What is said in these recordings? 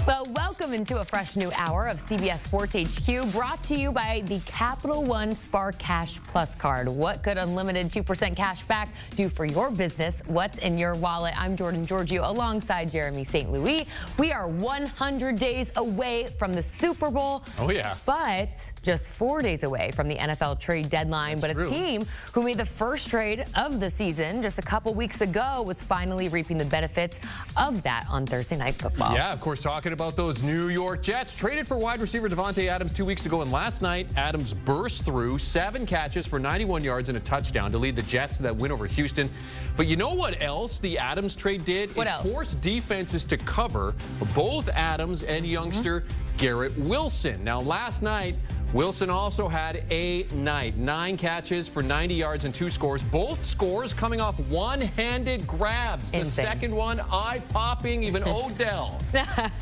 Well, welcome into a fresh new hour of CBS Sports HQ, brought to you by the Capital One Spark Cash Plus card. What could unlimited 2% cash back do for your business? What's in your wallet? I'm Jordan Giorgio alongside Jeremy St. Louis. We are 100 days away from the Super Bowl. Oh, yeah. But just 4 days away from the NFL trade deadline. That's true. A team who made the first trade of the season just a couple weeks ago was finally reaping the benefits of that on Thursday Night Football. Yeah, of course, talking about those New York Jets. Traded for wide receiver Davante Adams 2 weeks ago, and last night, Adams burst through 7 catches for 91 yards and a touchdown to lead the Jets to that win over Houston. But you know what else the Adams trade did? What it else? Forced defenses to cover both Adams and youngster Garrett Wilson. Now, last night, Wilson also had a night. 9 catches for 90 yards and 2 scores. Both scores coming off one-handed grabs. Insane. The second one, eye-popping. Even Odell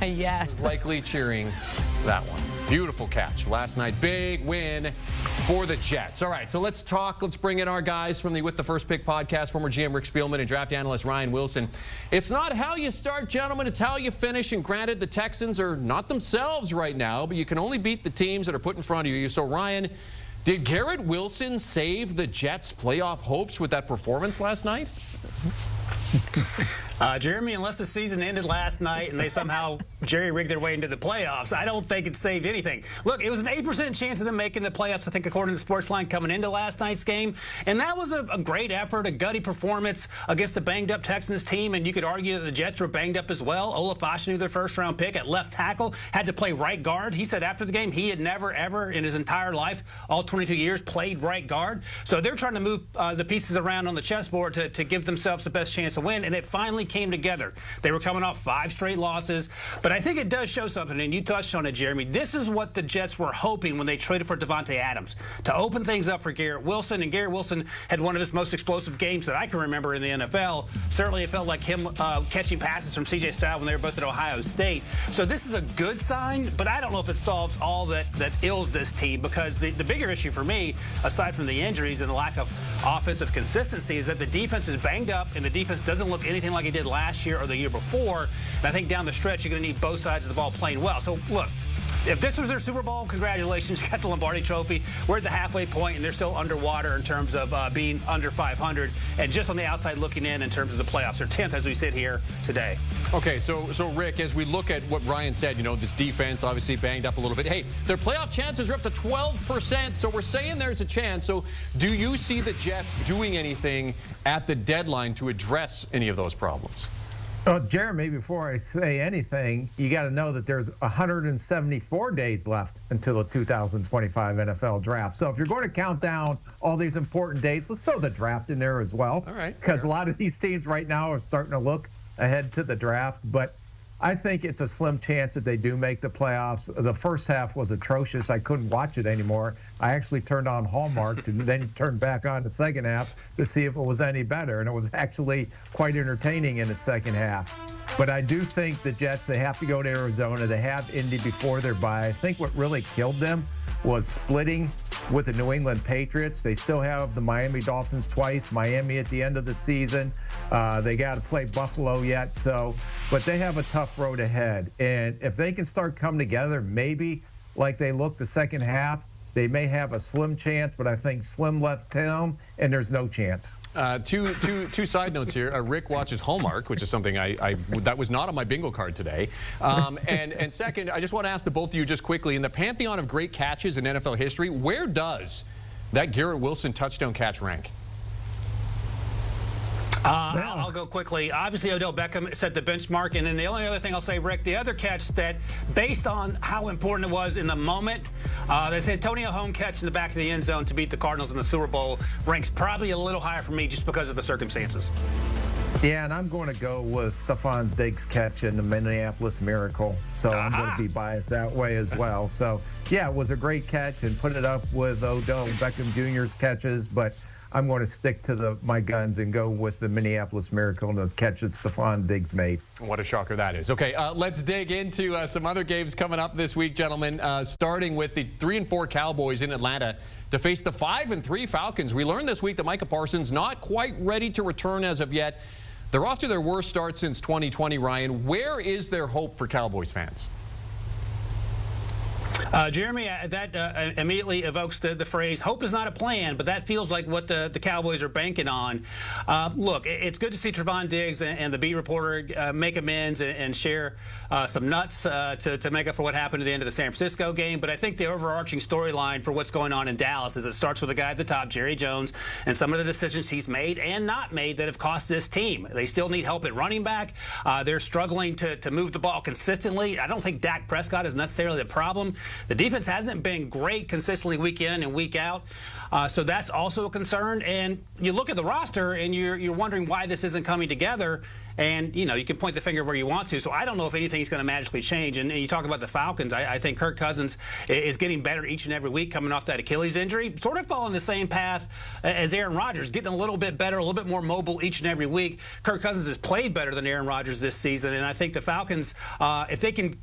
Yes. was likely cheering that one. Beautiful catch last night. Big win for the Jets. All right, so let's talk. Let's bring in our guys from the With the First Pick podcast, former GM Rick Spielman and draft analyst Ryan Wilson. It's not how you start, gentlemen. It's how you finish. And granted, the Texans are not themselves right now, but you can only beat the teams that are put in front of you. So, Ryan, did Garrett Wilson save the Jets' playoff hopes with that performance last night? Jeremy, unless the season ended last night and they somehow jerry-rigged their way into the playoffs, I don't think it saved anything. Look, it was an 8% chance of them making the playoffs, I think, according to the Sportsline coming into last night's game. And that was a great effort, a gutty performance against a banged-up Texans team. And you could argue that the Jets were banged up as well. Olaf Ashanu, their first-round pick at left tackle, had to play right guard. He said after the game he had never, ever in his entire life, all 22 years, played right guard. So they're trying to move the pieces around on the chessboard to give themselves the best chance to win. And it finally came together. They were coming off 5 straight losses. But I think it does show something, and you touched on it, Jeremy. This is what the Jets were hoping when they traded for Davante Adams, to open things up for Garrett Wilson. And Garrett Wilson had one of his most explosive games that I can remember in the NFL. Certainly it felt like him catching passes from C.J. Stroud when they were both at Ohio State. So this is a good sign, but I don't know if it solves all that ills this team, because the bigger issue for me, aside from the injuries and the lack of offensive consistency, is that the defense is banged up and the defense doesn't look anything like it did last year or the year before. And I think down the stretch, you're going to need both sides of the ball playing well. So, look, if this was their Super Bowl, congratulations, you got the Lombardi Trophy. We're at the halfway point, and they're still underwater in terms of being under 500. And just on the outside looking in terms of the playoffs, they're 10th as we sit here today. Okay, so Rick, as we look at what Ryan said, you know, this defense obviously banged up a little bit. Hey, their playoff chances are up to 12%, so we're saying there's a chance. So do you see the Jets doing anything at the deadline to address any of those problems? Well, Jeremy, before I say anything, you got to know that there's 174 days left until the 2025 NFL draft. So if you're going to count down all these important dates, let's throw the draft in there as well. All right. Because a lot of these teams right now are starting to look ahead to the draft. But I think it's a slim chance that they do make the playoffs. The first half was atrocious. I couldn't watch it anymore. I actually turned on Hallmark and then turned back on the second half to see if it was any better. And it was actually quite entertaining in the second half. But I do think the Jets, they have to go to Arizona. They have Indy before their bye. I think what really killed them was splitting with the New England Patriots. They still have the Miami Dolphins twice, Miami at the end of the season. They got to play Buffalo yet, but they have a tough road ahead. And if they can start coming together, maybe like they looked the second half, they may have a slim chance, but I think Slim left town and there's no chance. Two side notes here. Rick watches Hallmark, which is something that was not on my bingo card today. And second, I just want to ask the both of you just quickly, in the pantheon of great catches in NFL history, where does that Garrett Wilson touchdown catch rank? I'll go quickly. Obviously, Odell Beckham set the benchmark. And then the only other thing I'll say, Rick, the other catch that, based on how important it was in the moment, they said Antonio Holmes catch in the back of the end zone to beat the Cardinals in the Super Bowl ranks probably a little higher for me just because of the circumstances. Yeah, and I'm going to go with Stephon Diggs' catch in the Minneapolis Miracle. So I'm going to be biased that way as well. So, yeah, it was a great catch, and put it up with Odell Beckham Jr.'s catches, but I'm going to stick to my guns and go with the Minneapolis Miracle and the catch that Stephon Diggs made. What a shocker that is. Okay, let's dig into some other games coming up this week, gentlemen, starting with the 3-4 Cowboys in Atlanta to face the 5-3 Falcons. We learned this week that Micah Parsons not quite ready to return as of yet. They're off to their worst start since 2020, Ryan. Where is their hope for Cowboys fans? Jeremy, that immediately evokes the phrase, hope is not a plan, but that feels like what the Cowboys are banking on. Look, it's good to see Trevon Diggs and the beat reporter make amends and share some nuts to make up for what happened at the end of the San Francisco game, but I think the overarching storyline for what's going on in Dallas is it starts with a guy at the top, Jerry Jones, and some of the decisions he's made and not made that have cost this team. They still need help at running back. They're struggling to move the ball consistently. I don't think Dak Prescott is necessarily the problem. The defense hasn't been great consistently week in and week out, so that's also a concern. And you look at the roster and you're wondering why this isn't coming together. And, you know, you can point the finger where you want to. So I don't know if anything's going to magically change. And you talk about the Falcons. I think Kirk Cousins is getting better each and every week coming off that Achilles injury, sort of following the same path as Aaron Rodgers, getting a little bit better, a little bit more mobile each and every week. Kirk Cousins has played better than Aaron Rodgers this season. And I think the Falcons, if they can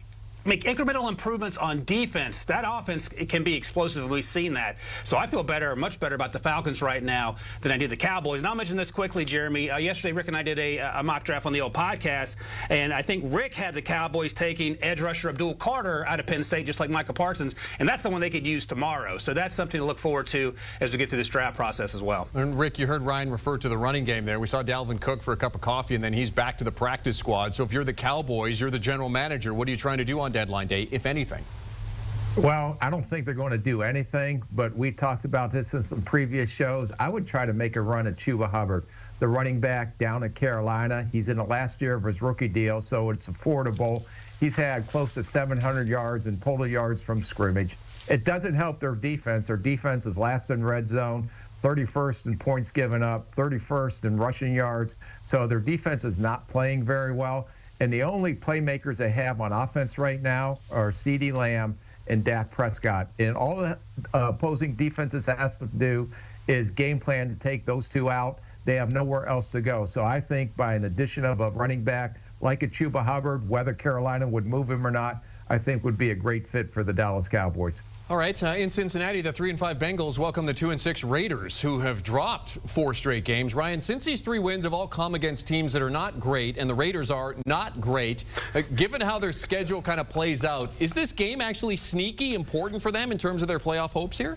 make incremental improvements on defense, that offense can be explosive, and we've seen that. So I feel better, much better about the Falcons right now than I did the Cowboys. And I'll mention this quickly, Jeremy. Yesterday, Rick and I did a mock draft on the old podcast, and I think Rick had the Cowboys taking edge rusher Abdul Carter out of Penn State, just like Micah Parsons, and that's someone they could use tomorrow. So that's something to look forward to as we get through this draft process as well. And Rick, you heard Ryan refer to the running game there. We saw Dalvin Cook for a cup of coffee, and then he's back to the practice squad. So if you're the Cowboys, you're the general manager, what are you trying to do on deadline day, if anything? Well, I don't think they're going to do anything, but we talked about this in some previous shows. I would try to make a run at Chuba Hubbard, the running back down at Carolina. He's in the last year of his rookie deal, so it's affordable. He's had close to 700 yards in total yards from scrimmage. It doesn't help their defense. Their defense is last in red zone, 31st in points given up, 31st in rushing yards. So their defense is not playing very well. And the only playmakers they have on offense right now are CeeDee Lamb and Dak Prescott. And all the opposing defenses has to do is game plan to take those two out. They have nowhere else to go. So I think by an addition of a running back like a Chuba Hubbard, whether Carolina would move him or not, I think would be a great fit for the Dallas Cowboys. All right, in Cincinnati, the 3-5 Bengals welcome the 2-6 Raiders, who have dropped 4 straight games. Ryan, since these 3 wins have all come against teams that are not great, and the Raiders are not great, given how their schedule kind of plays out, is this game actually sneaky important for them in terms of their playoff hopes here?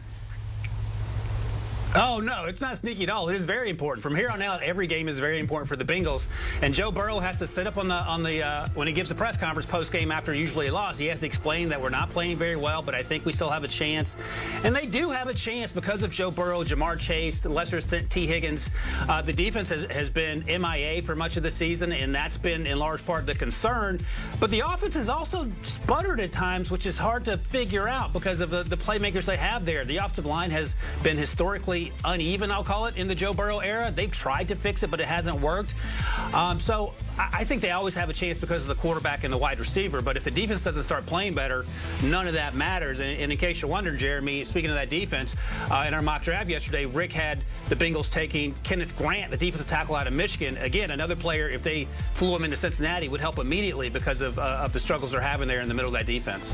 Oh, no, it's not sneaky at all. It is very important. From here on out, every game is very important for the Bengals. And Joe Burrow has to sit up on the when he gives the press conference post-game after usually a loss, he has to explain that we're not playing very well, but I think we still have a chance. And they do have a chance because of Joe Burrow, Jamar Chase, Lester T. Higgins. The defense has been MIA for much of the season, and that's been in large part the concern. But the offense has also sputtered at times, which is hard to figure out because of the playmakers they have there. The offensive line has been historically uneven, I'll call it, in the Joe Burrow era. They've tried to fix it, but it hasn't worked. So I think they always have a chance because of the quarterback and the wide receiver. But if the defense doesn't start playing better, none of that matters. And in case you're wondering, Jeremy, speaking of that defense, in our mock draft yesterday, Rick had the Bengals taking Kenneth Grant, the defensive tackle out of Michigan. Again, another player, if they flew him into Cincinnati, would help immediately because of the struggles they're having there in the middle of that defense.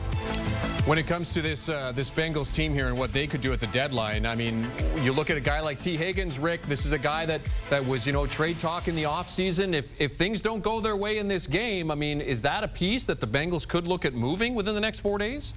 When it comes to this Bengals team here and what they could do at the deadline, I mean, you look at a guy like T. Higgins, Rick, this is a guy that was, trade talk in the offseason. If things don't go their way in this game, I mean, is that a piece that the Bengals could look at moving within the next 4 days?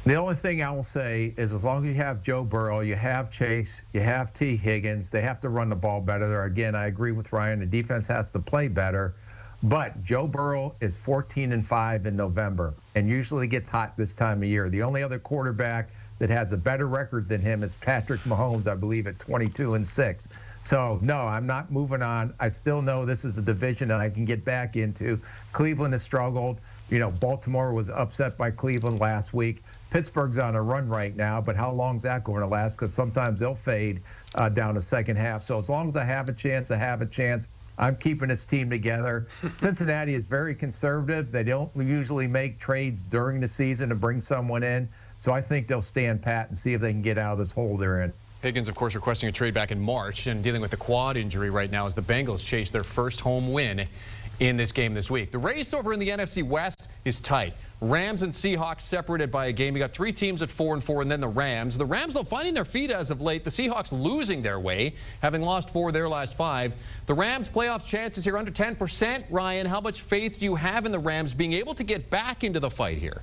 The only thing I will say is as long as you have Joe Burrow, you have Chase, you have T. Higgins, they have to run the ball better. Again, I agree with Ryan. The defense has to play better. But Joe Burrow is 14-5 in November and usually gets hot this time of year. The only other quarterback that has a better record than him is Patrick Mahomes, I believe, at 22-6. So, no, I'm not moving on. I still know this is a division that I can get back into. Cleveland has struggled. Baltimore was upset by Cleveland last week. Pittsburgh's on a run right now, but how long is that going to last? Because sometimes they'll fade down the second half. So as long as I have a chance, I have a chance. I'm keeping this team together. Cincinnati is very conservative. They don't usually make trades during the season to bring someone in. So I think they'll stand pat and see if they can get out of this hole they're in. Higgins, of course, requesting a trade back in March and dealing with the quad injury right now as the Bengals chase their first home win in this game this week. The race over in the NFC West is tight. Rams and Seahawks separated by a game. You got 3 teams at 4-4, and then the Rams. The Rams, though, finding their feet as of late. The Seahawks losing their way, having lost 4 of their last 5. The Rams' playoff chances here under 10%. Ryan, how much faith do you have in the Rams being able to get back into the fight here?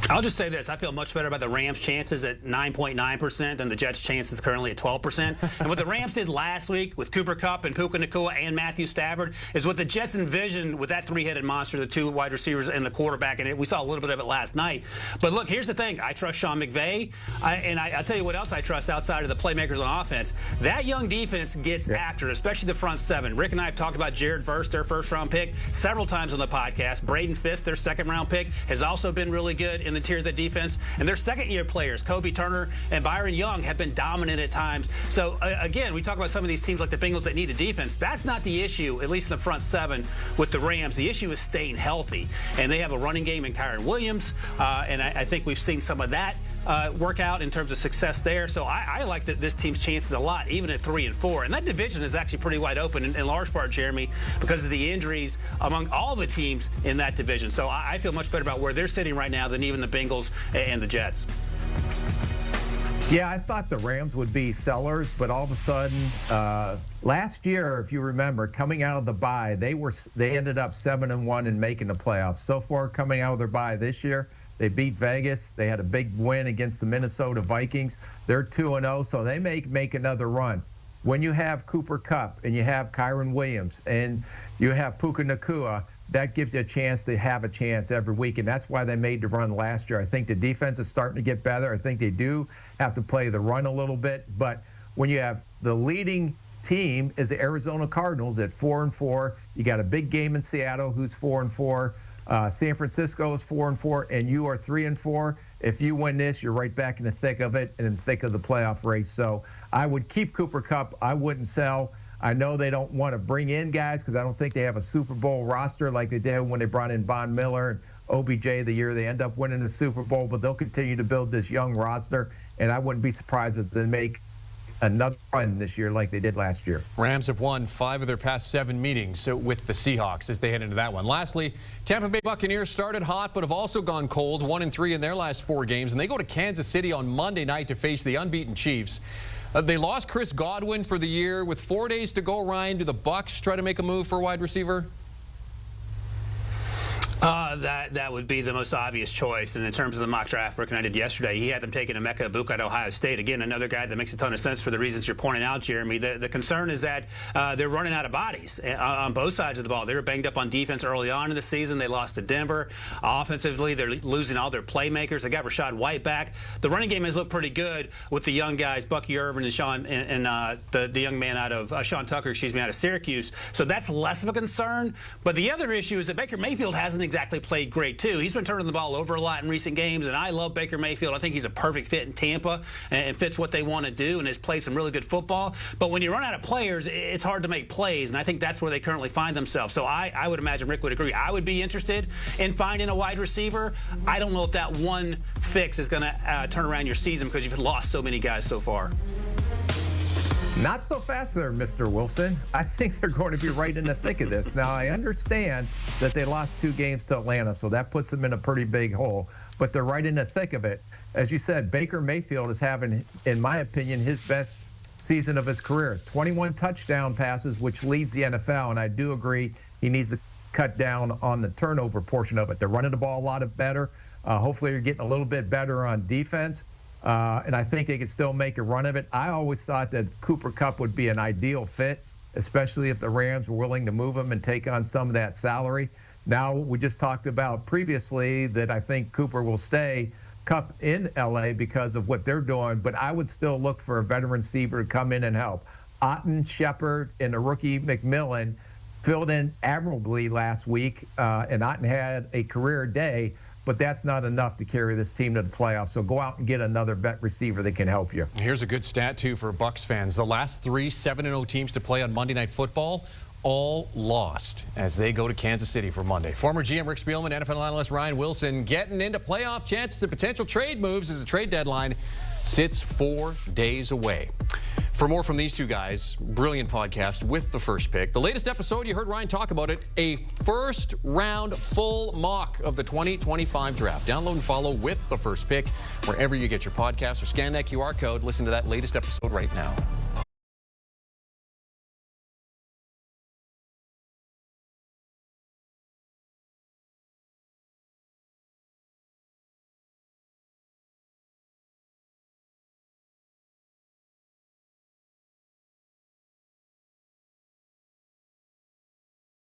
I'll just say this. I feel much better about the Rams' chances at 9.9% than the Jets' chances currently at 12%. And what the Rams did last week with Cooper Kupp and Puka Nacua and Matthew Stafford is what the Jets envisioned with that 3-headed monster, the 2 wide receivers and the quarterback. And we saw a little bit of it last night. But look, here's the thing. I trust Sean McVay. I'll tell you what else I trust outside of the playmakers on offense. That young defense gets after it, especially the front 7. Rick and I have talked about Jared Verse, their first-round pick, several times on the podcast. Braden Fisk, their second-round pick, has also been really good in the tier of the defense, and their second-year players, Kobe Turner and Byron Young, have been dominant at times. So again, we talk about some of these teams like the Bengals that need a defense. That's not the issue, at least in the front 7 with the Rams. The issue is staying healthy, and they have a running game in Kyren Williams, and I think we've seen some of that work out in terms of success there. So I like this team's chances a lot, even at 3-4. And that division is actually pretty wide open in large part, Jeremy, because of the injuries among all the teams in that division. So I feel much better about where they're sitting right now than even the Bengals and the Jets. Yeah, I thought the Rams would be sellers, but all of a sudden, last year, if you remember, coming out of the bye, they ended up 7-1 and making the playoffs. So far, coming out of their bye this year, they beat Vegas. They had a big win against the Minnesota Vikings. They're 2-0, so they may make another run. When you have Cooper Kupp and you have Kyren Williams and you have Puka Nacua, that gives you a chance to have a chance every week, and that's why they made the run last year. I think the defense is starting to get better. I think they do have to play the run a little bit, but when you have the leading team is the Arizona Cardinals at 4-4, you got a big game in Seattle who's 4-4. San Francisco is 4-4, and you are 3-4. If you win this, you're right back in the thick of it and in the thick of the playoff race. So I would keep Cooper Kupp. I wouldn't sell. I know they don't want to bring in guys because I don't think they have a Super Bowl roster like they did when they brought in Von Miller and OBJ the year they end up winning the Super Bowl, but they'll continue to build this young roster, and I wouldn't be surprised if they make another run this year like they did last year. Rams have won 5 of their past 7 meetings with the Seahawks as they head into that one. Lastly, Tampa Bay Buccaneers started hot but have also gone cold, 1-3 in their last 4 games, and they go to Kansas City on Monday night to face the unbeaten Chiefs. They lost Chris Godwin for the year. With 4 days to go, Ryan, do the Bucs try to make a move for a wide receiver? That would be the most obvious choice. And in terms of the mock draft Rick and I did yesterday, he had them taking Emeka Egbuka at Ohio State. Again, another guy that makes a ton of sense for the reasons you're pointing out, Jeremy. The concern is that they're running out of bodies on both sides of the ball. They were banged up on defense early on in the season. They lost to Denver. Offensively, they're losing all their playmakers. They got Rachaad White back. The running game has looked pretty good with the young guys, Bucky Irvin and Sean and the young man out of Sean Tucker, out of Syracuse. So that's less of a concern. But the other issue is that Baker Mayfield hasn't exactly played great too. He's been turning the ball over a lot in recent games, and I love Baker Mayfield. I think he's a perfect fit in Tampa and fits what they want to do and has played some really good football. But when you run out of players, it's hard to make plays, and I think that's where they currently find themselves. So I would imagine Rick would agree. I would be interested in finding a wide receiver. I don't know if that one fix is going to turn around your season because you've lost so many guys so far. Not so fast there, Mr. Wilson. I think they're going to be right in the thick of this. Now, I understand that they lost 2 games to Atlanta, so that puts them in a pretty big hole. But they're right in the thick of it. As you said, Baker Mayfield is having, in my opinion, his best season of his career. 21 touchdown passes, which leads the NFL, and I do agree he needs to cut down on the turnover portion of it. They're running the ball a lot better. Hopefully they're getting a little bit better on defense. And I think they could still make a run of it. I always thought that Cooper Kupp would be an ideal fit, especially if the Rams were willing to move him and take on some of that salary. Now, we just talked about previously that I think Cooper will stay Kupp in L.A. because of what they're doing, but I would still look for a veteran receiver to come in and help. Otten, Shepard, and the rookie McMillan filled in admirably last week, and Otten had a career day. But that's not enough to carry this team to the playoffs. So go out and get another vet receiver that can help you. Here's a good stat, too, for Bucs fans. The last 3 7-0 teams to play on Monday Night Football all lost as they go to Kansas City for Monday. Former GM Rick Spielman, NFL analyst Ryan Wilson getting into playoff chances and potential trade moves as the trade deadline sits 4 days away. For more from these two guys, brilliant podcast with the first pick. The latest episode, you heard Ryan talk about it, a first round full mock of the 2025 draft. Download and follow with the first pick wherever you get your podcasts, or scan that QR code. Listen to that latest episode right now.